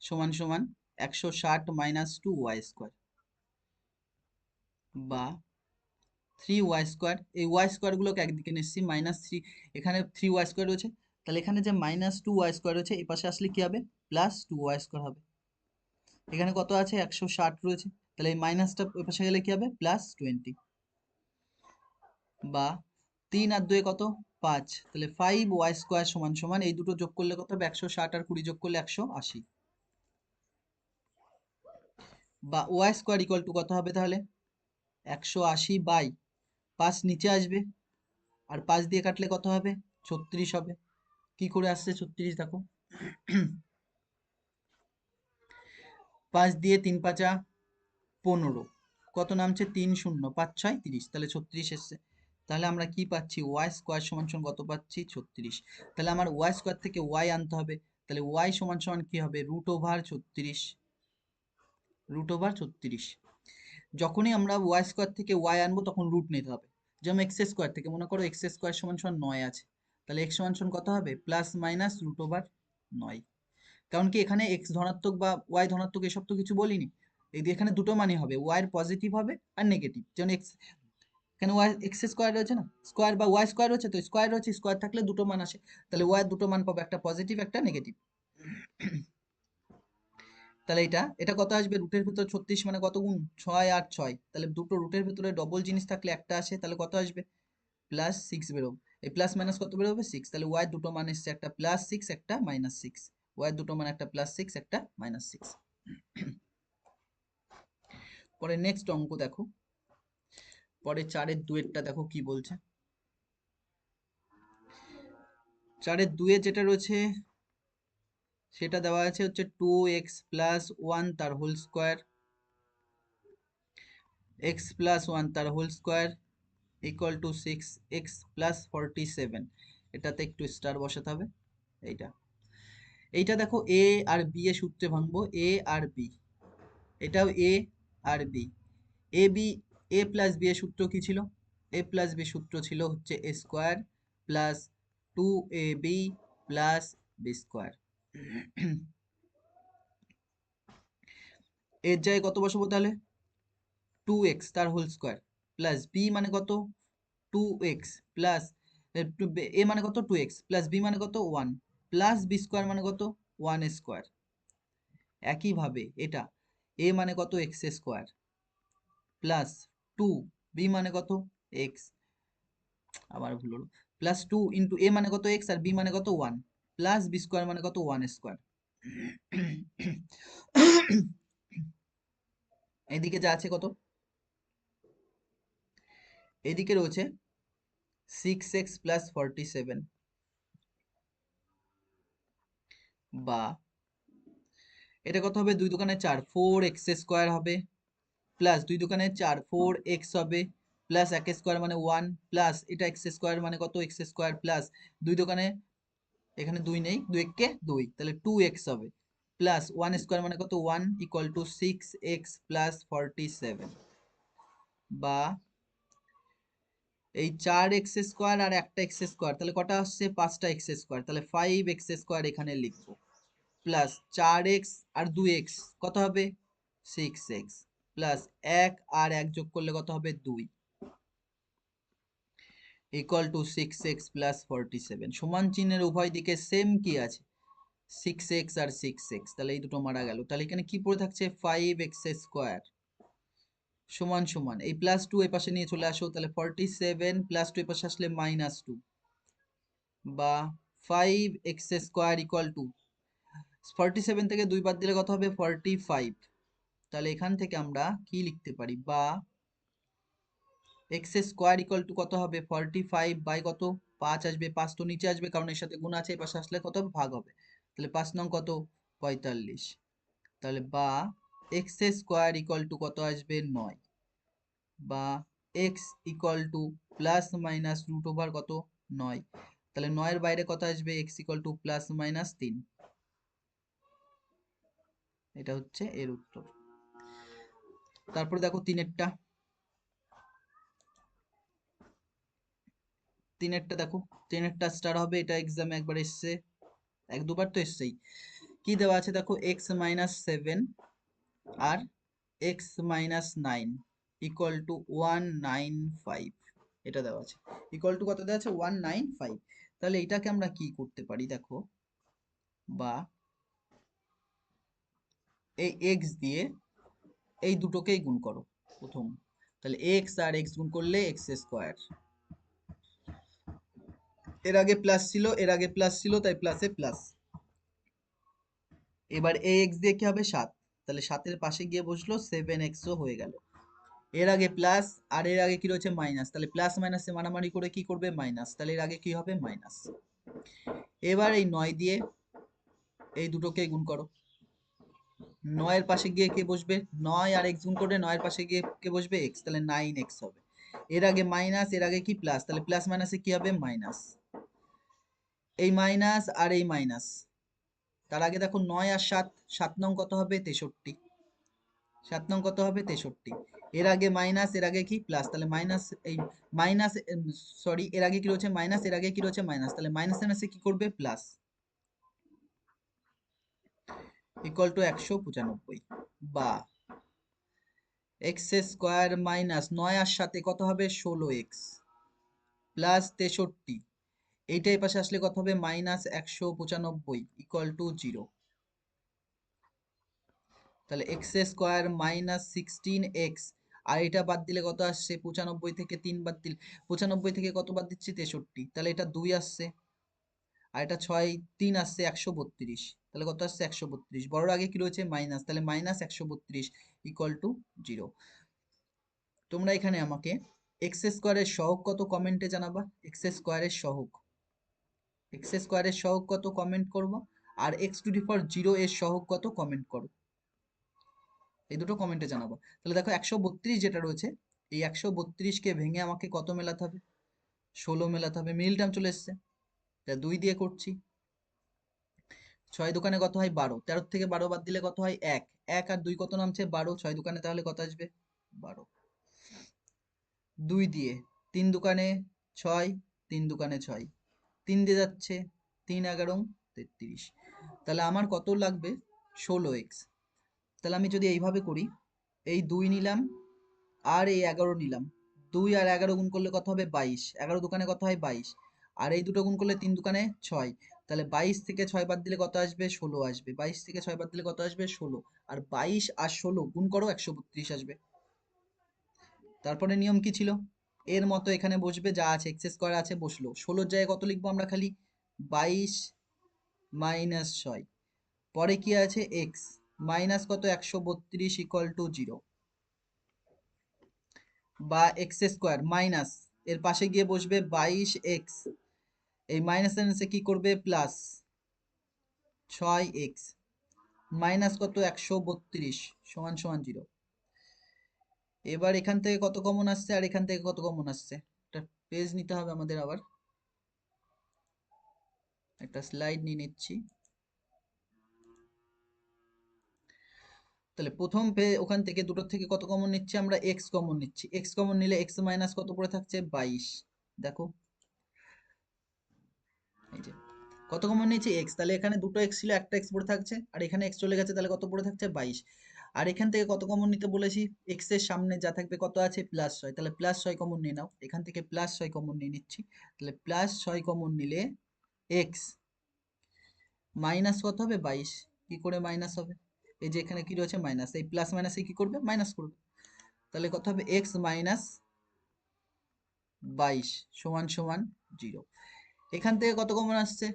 সমান সমান 160 মাইনাস 2y², বা 3y², এই y² গুলোকে একদিকে নিয়ে এসেছি -3, এখানে 3y² রয়েছে, তাহলে এখানে যে -2y² রয়েছে এই পাশে আসলে কি হবে, +2y² হবে। এখানে কত আছে, 160 রয়েছে, তাহলে এই মাইনাসটা ওই পাশে গেলে কি হবে, +20, বা 3 আর 2 কত, 5, তাহলে 5y² সমান সমান এই দুটো যোগ করলে কত হবে, 160 আর 20 যোগ করলে 180, বা y² ইকুয়াল টু কত হবে তাহলে, 180 বাই 5 নিচে আসবে, আর 5 দিয়ে কাটলে কত হবে, 36 হবে। কি করে আসছে 36 দেখো, 5 দিয়ে 3 পাঁচা 15, কত নামছে 3 শূন্য 5 6 30, তাহলে 36 এসছে। তাহলে আমরা কি পাচ্ছি, y² সমান সমান কত পাচ্ছি, 36। তাহলে আমার y² থেকে y আনতে হবে, তাহলে y সমান সমান কি হবে, √36, √36। যখনই আমরা y² থেকে y আনবো তখন রুট নিতে হবে। যেমন x² থেকে মনে করো x² সমান সমান 9 আছে, তাহলে x সমান সমান কত হবে, প্লাস মাইনাস √9। কারণ কি এখানে x ধনাত্মক বা y ধনাত্মক এসব তো কিছু বলিনি, এই যে এখানে দুটো মানই হবে, y এর পজিটিভ হবে আর নেগেটিভ। যেমন x, এখানে y x² রয়েছে না, স্কোয়ার বা y² রয়েছে, তো স্কোয়ার রয়েছে, স্কোয়ার থাকলে দুটো মান আসে, তাহলে y এর দুটো মান পাবো, একটা পজিটিভ একটা নেগেটিভ। তাহলে এটা কত আসবে, রুটের ভিতর 36 মানে কত গুণ, 6 আর 6, তাহলে দুটো রুটের ভিতরে ডবল জিনিস থাকলে একটা আসে, তাহলে কত আসবে, +6 বেরোবে। এই প্লাস মাইনাস কত বেরোবে, 6, তাহলে y দুটো মান এসছে, একটা +6 একটা -6, y দুটো মান একটা +6 একটা -6। পরে নেক্সট অঙ্ক দেখো, পরে 4-এর 2-এরটা দেখো কি বলছে। 4-এর 2-এ যেটা রয়েছে সেটা দেওয়া আছে হচ্ছে 2x + 1 তার হোল স্কোয়ার, x + 1 তার whole square equal to 6x + 47, এটাতে একটু স্টার বসাতে হবে। এইটা দেখো a আর b এর সূত্রে ভাঙবো, a আর b, এটাও a আর b, a b, a plus b এর সূত্র কি ছিল, a প্লাস b সূত্র ছিল হচ্ছে a square plus 2ab plus b square. এর জায়গায় কত বসাবো তাহলে, 2x তার হোল স্কোয়ার প্লাস b মানে কত, 2x প্লাস a মানে কত 2x প্লাস b মানে কত 1 প্লাস b স্কোয়ার মানে কত 1 স্কোয়ার। একইভাবে এটা a মানে কত x স্কোয়ার প্লাস 2, b মানে কত x, আবার ভুল হলো, প্লাস 2 ইন্টু a মানে কত x আর b মানে কত 1 প্লাস b স্কোয়ার মানে কত 1 স্কোয়ার। এদিকে যা আছে কত, এদিকে রয়েছে 6x + 47, বা এটা কত হবে, 2 দোকানে 4, 4x² হবে, প্লাস 2 দোকানে 4, 4x হবে, প্লাস 1 স্কোয়ার মানে 1, প্লাস এটা x² মানে কত x² প্লাস 2 দোকানে, এখানে 2 নেই, 2 একে 2, তাহলে 2x হবে, প্লাস 1 স্কোয়ার মানে কত 1 ইকুয়াল টু 6x + 47, বা এই 4x² আর একটা x², তাহলে কটা আসছে 5টা x², তাহলে 5x² এখানে লিখবো, প্লাস 4x আর 2x কত হবে 6x, প্লাস 1 আর 1 যোগ করলে কত হবে 2 ইকুয়াল টু 6x + 47, সমান চিহ্নের উভয় দিকে সেম কি আছে 6x আর 6x, তাহলে এই দুটো মারা গেল, তাহলে এখানে কি পড়ে থাকছে 5x² সমান সমান এই +2 এই পাশে নিয়ে চলে আসো, তাহলে 47 +2 এই পাশে আসলে -2, বা 5x² ইকুয়াল টু 47 থেকে 2 বাদ দিলে কত হবে 45, তাহলে এখান থেকে আমরা কি লিখতে পারি, বা x² ইকুয়াল টু কত হবে 45 বাই কত 5 আসবে, 5 তো নিচে আসবে কারণ এর সাথে গুণ আছে, এই পাশে আসলে কত হবে ভাগ হবে, তাহলে 5 নং কত 45, তাহলে বা x² ইকুয়াল টু কত আসবে 9, বা x equal to plus minus √over কত 9, তাহলে 9 এর বাইরে কত আসবে x ইকুয়াল টু +-3, এটা হচ্ছে এর উত্তর। তারপরে দেখো 3-এরটা, তিনেরটা দেখো, তিনেরটা স্টার হবে, এটা এক্সামে একবার এসছে, এক দুবার তো এসছেই। কি দেওয়া আছে দেখো, x-7 R x-9 equal to 195, এটা দেওয়া আছে। ইকুয়াল টু কত দেওয়া আছে, 195। তাহলে এটাকে আমরা কি করতে পারি দেখো, বা এই x দিয়ে এই দুটোকেই গুণ করো প্রথম। তাহলে x আর x গুণ করলে x স্কোয়ার, এর আগে প্লাস ছিল, এর আগে প্লাস ছিল, তাই প্লাসে প্লাস। এবার এই x দিয়ে কি হবে, 7, তাহলে 7-এর পাশে গিয়ে বসলো, 7x ও হয়ে গেল। এর আগে প্লাস আর এর আগে কি রয়েছে, মাইনাস, তাহলে প্লাস মাইনাসে মারামারি করে কি করবে, মাইনাস, তাহলে এর আগে কি হবে, মাইনাস। এবার এই 9 দিয়ে এই দুটোকে গুণ করো, 9-এর পাশে গিয়ে কে বসবে, 9 আর x গুণ করে 9-এর পাশে গিয়ে কে বসবে, x, তাহলে 9x হবে। এর আগে মাইনাস, এর আগে কি প্লাস, তাহলে প্লাস মাইনাসে কি হবে, মাইনাস। এই মাইনাস আর এই মাইনাস, তার আগে দেখো 9 আর 7, 7 নং কত হবে, 63, 7 নং কত হবে, 63। এর আগে মাইনাস, এর আগে কি প্লাস, তাহলে মাইনাস, এই মাইনাস, সরি, এর আগে কি রয়েছে মাইনাস, এর আগে কি রয়েছে মাইনাস, তাহলে মাইনাস মাইনাসে কি করবে, প্লাস, ইকুয়াল টু 195। বা এক্স স্কোয়ার মাইনাস 9 আর 7 কত হবে, 16x প্লাস 63, এইটাই পাশে আসলে কত হবে, মাইনাস 195 ইকুয়াল টু 0। তাহলে এক্স স্কোয়ার মাইনাস 16x, আর এটা বাদ দিলে কত আসছে, 95 থেকে 3 বাদ দিলে, 95 থেকে কত বাদ দিচ্ছি, 63, তাহলে এটা 2 আসছে, আর এটা 6, 3 আসছে, 132, তাহলে কত আসছে, 132, বড়র আগে কি রয়েছে, মাইনাস, তাহলে মাইনাস 132 ইকুয়াল টু 0। তোমরা এখানে আমাকে এক্স স্কোয়ারের সহগ কত কমেন্টে জানাবা, এক্স স্কোয়ারের সহগ, এক্স স্কোয়ারের সহগ কত কমেন্ট করবো, আর এক্স টু দি পাওয়ার 0 এর সহগ কত কমেন্ট করো, এই দুটো কমেন্টে জানাবো। তাহলে দেখো 132 যেটা রয়েছে, এই 132কে ভেঙে আমাকে কত মেলাতে হবে, 16 মেলাতে হবে, মিল টার্ম চলে এসছে, তা 2 দিয়ে করছি। 6 দোকানে কত হয়, 12, 13 থেকে 12 বাদ দিলে কত হয়, 1, 1 আর 2 কত নামছে, 12, 6 দোকানে তাহলে কত আসবে, 12। 2 দিয়ে 3 দোকানে 6, 3 দোকানে 6, 3 দিয়ে যাচ্ছে, 3 11 33, তাহলে আমার কত লাগবে, 16x। তাহলে আমি যদি এইভাবে করি, এই 2 নিলাম আর এই 11 নিলাম, 2 আর 11 গুণ করলে কত হবে, 22, 11 দোকানে কত হয়, 22, আর এই দুটো গুণ করলে 3 দোকানে 6, তাহলে 22 থেকে 6 বাদ দিলে কত আসবে, 16 আসবে, 22 থেকে 6 বাদ দিলে কত আসবে, 16, আর 22 আর 16 গুণ করো, 132 আসবে। তারপরে নিয়ম কি ছিল, এর মতো এখানে বসবে, যা আছে এক্স স্কোয়ার আছে বসলো, 16-র জায়গায় কত লিখবো আমরা, খালি 22 মাইনাস 6, পরে কি আছে, এক্স মাইনাস কত, 132 ইকুয়াল টু 0। বা এক্স স্কোয়ার মাইনাস, এর পাশে গিয়ে বসবে 22x, এই মাইনাস মাইনাসে কি করবে, প্লাস 6x মাইনাস কত, 132 সমান সমান 0। এবার এখান থেকে কত কমন আসছে, আর এখান থেকে কত কমন আসছে, একটা পেজ নিতে হবে আমাদের, আবার একটা স্লাইড নিয়ে নিচ্ছি। তাহলে প্রথম ওখান থেকে দুটোর থেকে কত কমন নিচ্ছি আমরা, এক্স কমন নিচ্ছি, এক্স কমন নিলে এক্স মাইনাস কত পড়ে থাকছে, 22, দেখো এই যে কত কমন নিয়েছি, এক্স, তাহলে এখানে দুটো এক্স ছিল, একটা এক্স পড়ে থাকছে, আর এখানে এক্স চলে গেছে, তাহলে কত পড়ে থাকছে, 22। আর এখান থেকে কত কমন নিতে বলেছি, এক্স এর সামনে যা থাকবে কত আছে, +6, তাহলে +6 কমন নিয়ে নাও, এখান থেকে +6 কমন নিয়ে নিচ্ছি, তাহলে +6 কমন নিলে এক্স মাইনাস কত হবে, 22, কি করে মাইনাস হবে, এই যে এখানে কি রয়েছে মাইনাস, এই প্লাস মাইনাসে কি করবে, মাইনাস করবে, তাহলে কত হবে, এক্স মাইনাস 22 সমান সমান 0। এখান থেকে কত কমন আসছে,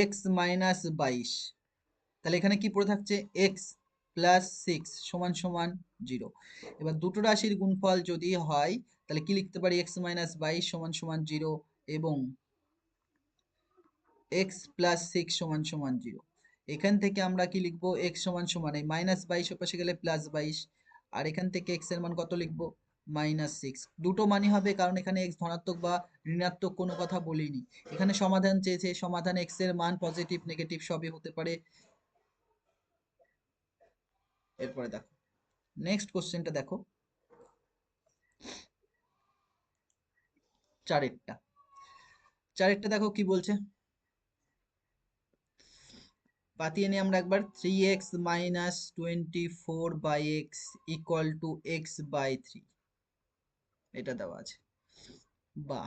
এক্স মাইনাস 22, তাহলে এখানে কি পড়ে থাকছে, এক্স প্লাস 6 সমান সমান 0। এবার দুটো রাশির গুণফল যদি হয়, তাহলে কি লিখতে পারি, এক্স মাইনাস 22 সমান সমান 0 এবং এক্স প্লাস 6 সমান সমান 0। এখান থেকে আমরা কি লিখবো, এক্স সমান সমান, এই মাইনাস 22 এর পাশে গেলে +22, আর এখান থেকে এক্স এর মান কত লিখবো, -6। দুটো মানই হবে, কারণ এখানে এক্স ধনাত্মক বা ঋণাত্মক কোনো কথা বলিনি। এখানে সমাধান চেয়েছে, সমাধান এক্স এর মান পজিটিভ নেগেটিভ সবই হতে পারে। এরপরে দেখো নেক্সট কোশ্চেনটা দেখো, চারেরটা। চারেরটা দেখো কি বলছে, পাতিয়ে নিই আমরা একবার। 3x - 24/x = x/3, এটা দেওয়া আছে। বা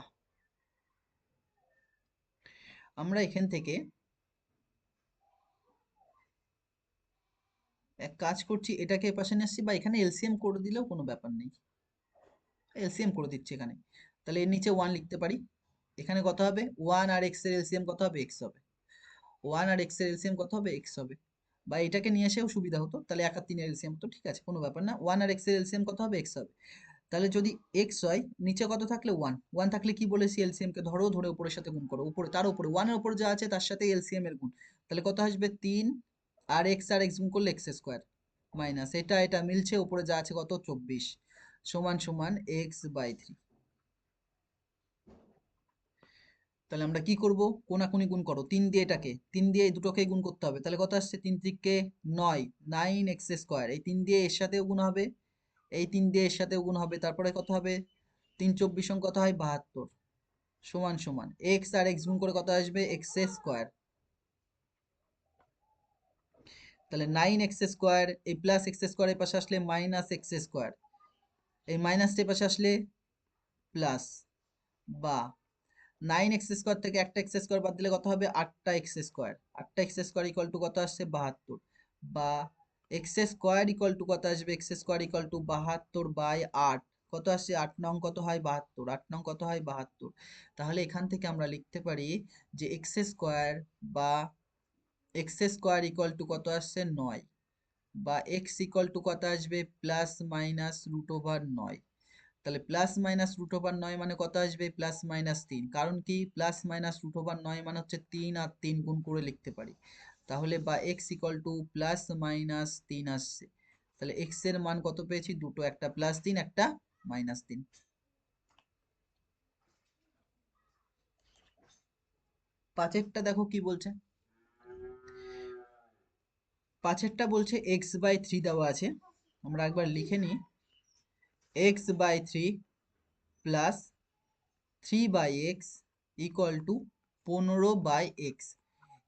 আমরা এখান থেকে এক কাজ করছি, এটাকে এপাশে নিয়ে আসছি, বা এখানে এলসিএম করে দিলেও কোনো ব্যাপার নেই, এলসিএম করে দিচ্ছি এখানে। তাহলে এর নিচে 1 লিখতে পারি। এখানে কত হবে, 1 আর x এর এলসিএম কত হবে, x হবে। 1 আর x এর এলসিএম কত হবে, x হবে। বা এটাকে নিয়ে এসেও সুবিধা হতো, তাহলে 1 আর 3 এর এলসিএম, তো ঠিক আছে, কোনো ব্যাপার না। 1 আর x এর এলসিএম কত হবে, x হবে। তাহলে যদি x হয়, নিচে কত থাকলে 1, 1 থাকলে কি বলেছি, এলসিএম কে ধরো, ধরে উপরের সাথে গুণ করো, উপরে তার উপরে 1 এর উপরে যা আছে তার সাথে এলসিএম এর গুণ। তাহলে কত আসবে, 3 আর x গুণ করলে x² মাইনাস এটা এটা মিলছে, উপরে যা আছে কত, 24 সমান সমান x/3। তাহলে আমরা কি করব, কোনাকুনি গুণ করো, 3 দিয়ে এটাকে, 3 দিয়ে এই দুটোকে গুণ করতে হবে। তাহলে কত আসছে, 3 3 9, 9x²। এই 3 দিয়ে এর সাথেও গুণ হবে, এই 3 দিয়ে এর সাথেও গুণ হবে, তারপরে কত হবে, 3 24 কত হয়, 72 সমান সমান x আর x গুণ করে কত আসবে, x²। তাহলে 9x², এই প্লাস x² এর পাশে আসলে মাইনাস x², এই মাইনাসটা এর পাশে আসলে প্লাস। বা 9x² থেকে একটা x² বাদ দিলে কত হবে, 8x²। 8x² ইকুয়াল টু কত আসছে, 72। বা x² ইকুয়াল টু কত আসবে, x² ইকুয়াল টু 72/8, কত আসছে, 8 নং কত হয়, 72, 8 নং কত হয়, 72। তাহলে এখান থেকে আমরা লিখতে পারি যে x² বা x² ইকুয়াল টু কত আসছে, 9। বা x ইকুয়াল টু কত আসবে, +-√9। তাহলে +-√9 মানে কত আসবে, +-3। কারণ কি, +-√9 মানে হচ্ছে 3 আর 3 গুণ করে লিখতে পারি। তাহলে বা x ইকুয়াল টু +-3 আসছে। তাহলে x এর মান কত পেয়েছি, দুটো, একটা +3 একটা -3। পাঁচেরটা দেখো কি বলছে, পাঁচেরটা বলছে x/3 দেওয়া আছে। আমরা একবার লিখে নিই, x/3 plus 3/x equal to 15/x।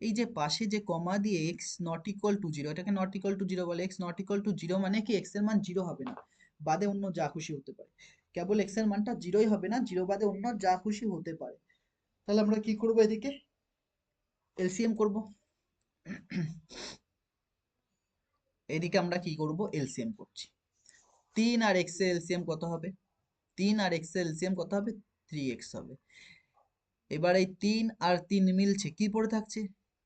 এই যে পাশে যে কমা দিয়ে x নট ইকুয়াল টু 0, এটাকে নট ইকুয়াল টু 0 বলে। x নট ইকুয়াল টু 0 মানে কি, x এর মান 0 হবে না, বাদে অন্য যা খুশি হতে পারে। কেবল x এর মানটা 0ই হবে না, 0 বাদে অন্য যা খুশি হতে পারে। তাহলে আমরা কি করব, এদিকে এলসিএম করব। এদিকে আমরা কি করব, এলসিএম করছি। 3 আর x এর এলসিএম কত হবে, 3 আর x এর এলসিএম কত হবে, 3x হবে। এবার এই 3 আর 3 মিলছে, কি পড়ে থাকছে,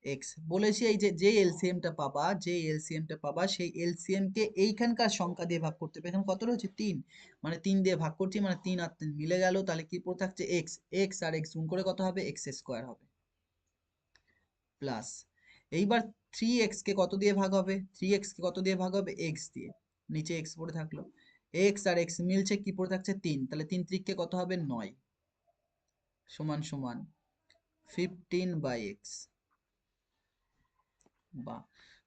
x। বলেছি এই যে যে এলসিএমটা পাবা, যে এলসিএমটা পাবা সেই এলসিএম কে এইখানকার সংখ্যা দিয়ে ভাগ করতে হবে। এখানে কত রয়েছে, 3, মানে 3 দিয়ে ভাগ করছি, মানে 3 আর 3 মিলে গেল। তাহলে কি পড়ে থাকছে, x। x আর x গুণ করে কত হবে, x² হবে। প্লাস এইবার 3x কে কত দিয়ে ভাগ হবে, 3x কে কত দিয়ে ভাগ হবে, x দিয়ে। নিচে x পড়ে থাকলো, x আর x মিলছে, কি পড়ে থাকছে, 3। তাহলে 3 3 কে কত হবে, 9 সমান সমান 15/x। বা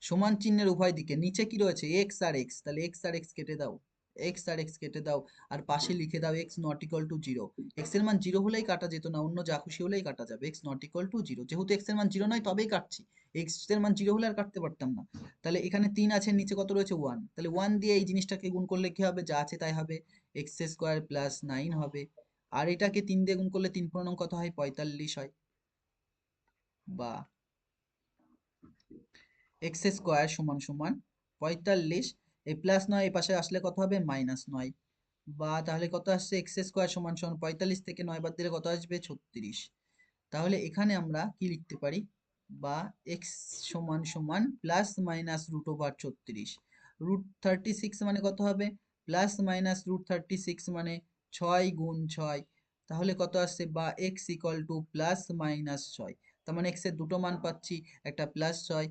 সমান চিহ্নের উভয় দিকে নিচে কি রয়েছে, x আর x, তাহলে x আর x কেটে দাও, x আর x কেটে দাও, আর পাশে লিখে দাও x not equal to 0। x এর মান 0 হলেই কাটা যেত না, অন্য যা খুশি হলেই কাটা যাবে। x নট ইকুয়াল টু 0, যেহেতু x এর মান 0 নয় তবেই কাটছি, x এর মান 0 হলে আর কাটতে পারতাম না। তাহলে এখানে 3 আছে, নিচে কত রয়েছে, 1। তাহলে 1 দিয়ে এই জিনিসটাকে গুণ করলে কি হবে, যা আছে তাই হবে, x² প্লাস 9 হবে। আর এটাকে 3 দিয়ে গুণ করলে 3×9 কত হয়, 45 হয়। বা x² সমান সমান 45, এই +9 এই পাশে আসলে কত হবে, -9। বা তাহলে কত আসছে, x² সমান সমান 45 থেকে 9 বাদ দিলে কত আসবে, 36। তাহলে এখানে আমরা কি লিখতে পারি, বা x সমান সমান +-√36। √36 মানে কত হবে, +-√36 মানে 6 গুণ 6। তাহলে কত আসছে, বা x ইকুয়াল টু +-6। তার মানে x এর দুটো মান পাচ্ছি, একটা +6